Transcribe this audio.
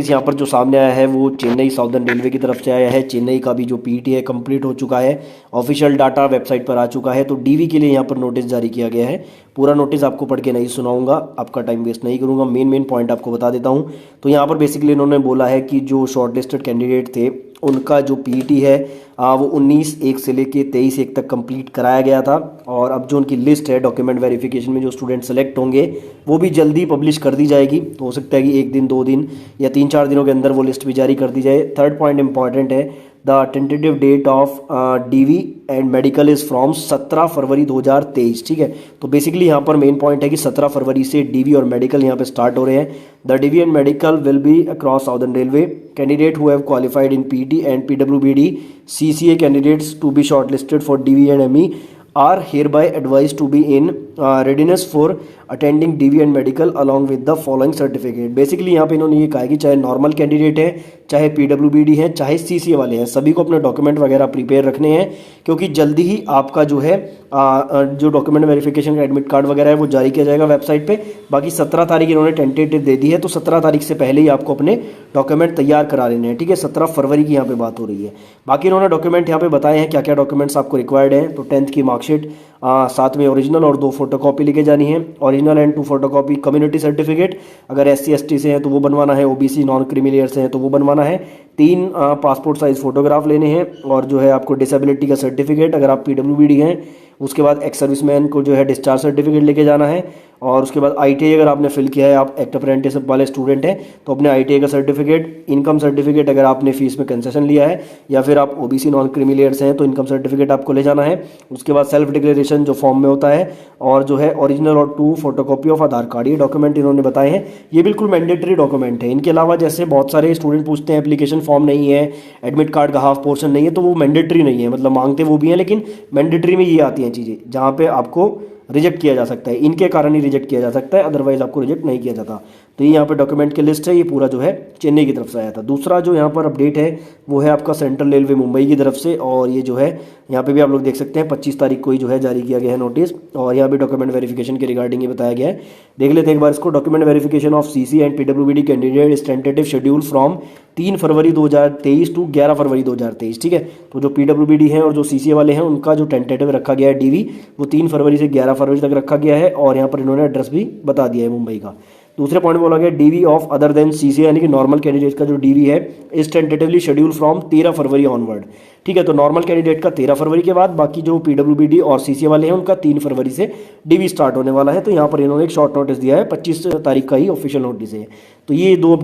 Notice यहाँ पर जो सामने आया है वो चेन्नई साउदर्न रेलवे की तरफ से आया है। चेन्नई का भी जो पीईटी है कंप्लीट हो चुका है, ऑफिशियल डाटा वेबसाइट पर आ चुका है। तो डीवी के लिए यहाँ पर नोटिस जारी किया गया है। पूरा नोटिस आपको पढ़ के नहीं सुनाऊंगा, आपका टाइम वेस्ट नहीं करूंगा, मेन पॉइंट आपको बता देता हूँ। तो यहाँ पर बेसिकली इन्होंने बोला है कि जो शॉर्टलिस्टेड कैंडिडेट थे उनका जो पीईटी है वो 19/1 से लेके 23/1 तक कंप्लीट कराया गया था। और अब जो उनकी लिस्ट है डॉक्यूमेंट वेरिफिकेशन में जो स्टूडेंट सेलेक्ट होंगे वो भी जल्दी पब्लिश कर दी जाएगी। तो हो सकता है कि 1 दिन 2 दिन या 3-4 दिनों के अंदर वो लिस्ट भी जारी कर दी जाए। थर्ड पॉइंट इंपॉर्टेंट है, the tentative date of DV and medical is from 17 February 2023। ठीक है, तो बेसिकली यहाँ पर मेन पॉइंट है कि 17 फरवरी से डीवी और मेडिकल यहाँ पे स्टार्ट हो रहे हैं। The DV and medical will be across southern railway. Candidate who have qualified in PT and पीडब्ल्यूबीडी CCA candidates to be shortlisted for DV and ME are hereby advised to be in readiness for attending DV and medical along with the following certificate। Basically यहाँ पे इन्होंने ये कहा है कि चाहे normal candidate है, चाहे पीडब्ल्यूबीडी है, चाहे सीसीए वाले हैं, सभी को अपने डॉक्यूमेंट वगैरह प्रिपेयर रखने हैं, क्योंकि जल्दी ही आपका जो है जो डॉक्यूमेंट वेरिफिकेशन का एडमिट कार्ड वगैरह है वो जारी किया जाएगा वेबसाइट पे। बाकी 17 तारीख इन्होंने टेंटेटिव दे दी है, तो 17 तारीख से पहले ही आपको अपने डॉक्यूमेंट तैयार करा लेने हैं। ठीक है, 17 फरवरी की यहाँ पे बात हो रही है। बाकी इन्होंने डॉक्यूमेंट यहाँ पे बताए हैं क्या क्या डॉक्यूमेंट्स आपको रिक्वायर्ड है। तो 10th की मार्कशीट, साथ में ओरिजिनल और 2 फोटोकॉपी लेके जानी है। Original and 2 photocopy community certificate, अगर SC ST से हैं तो वो बनवाना है, OBC नॉन क्रीमी से हैं तो वो बनवाना है। 3 पासपोर्ट साइज फोटोग्राफ लेने हैं, और जो है आपको डिसेबिलिटी का सर्टिफिकेट अगर आप पीडब्ल्यूबीडी हैं। उसके बाद एक्स सर्विसमैन को जो है डिस्चार्ज सर्टिफिकेट लेके जाना है। और उसके बाद ITI अगर आपने फिल किया है, आप एक्ट अप्रेंटिसशिप वाले स्टूडेंट हैं तो अपने ITI का सर्टिफिकेट, इनकम सर्टिफिकेट अगर आपने फीस में कंसेशन लिया है, या फिर आप OBC नॉन क्रीमी लेयर से हैं तो इनकम सर्टिफिकेट आपको ले जाना है। उसके बाद सेल्फ डिक्लेरेशन जो फॉर्म में होता है, और जो है ओरिजिनल और 2 फोटोकॉपी ऑफ आधार कार्ड। ये डॉक्यूमेंट इन्होंने बताए हैं, ये बिल्कुल मैंडेटरी डॉक्यूमेंट है। इनके अलावा जैसे बहुत सारे स्टूडेंट पूछते हैं एप्लीकेशन फॉर्म नहीं है, एडमिट कार्ड का हाफ पोर्शन नहीं है, तो वो मैंडेटरी नहीं है, मतलब मांगते वो भी हैं, लेकिन मैंडेटरी में ये आती हैं चीज़ें जहाँ पे आपको रिजेक्ट किया जा सकता है। इनके कारण ही रिजेक्ट किया जा सकता है, अदरवाइज आपको रिजेक्ट नहीं किया जाता। तो ये यहाँ पे डॉक्यूमेंट की लिस्ट है, ये पूरा जो है चेन्नई की तरफ से आया था। दूसरा जो यहाँ पर अपडेट है वो है आपका सेंट्रल रेलवे मुंबई की तरफ से, और ये जो है यहाँ पे भी आप लोग देख सकते हैं 25 तारीख को ही जो है जारी किया गया है नोटिस। और यहाँ पे डॉक्यूमेंट वेरिफिकेशन के रिगार्डिंग ये बताया गया है। देख लेते हैं एक बार इसको। Document verification of CC and पीडब्ल्यूबीडी candidate is tentative schedule from 3 February 2023 to 11 February 2023। ठीक है, तो जो पीडब्ल्यूबीडी हैं और जो सीसीए वाले हैं उनका जो टेंटेटिव रखा गया है डीवी, वो 3 फरवरी से 11 फरवरी तक रखा गया है। और यहाँ पर इन्होंने एड्रेस भी बता दिया है मुंबई का। दूसरे पॉइंट बोला गया DV of other than CCA, यानी कि नॉर्मल कैंडिडेट का जो डीवी है इस tentatively schedule from 13 February onward. ठीक है, तो नॉर्मल कैंडिडेट का 13 फरवरी के बाद, बाकी जो पीडब्ल्यूबीडी और सीसीए वाले हैं उनका 3 फरवरी से डीवी स्टार्ट होने वाला है। तो यहाँ पर इन्होंने एक शॉर्ट नोटिस दिया है, 25 तारीख का ही ऑफिशियल नोटिस है। तो ये 2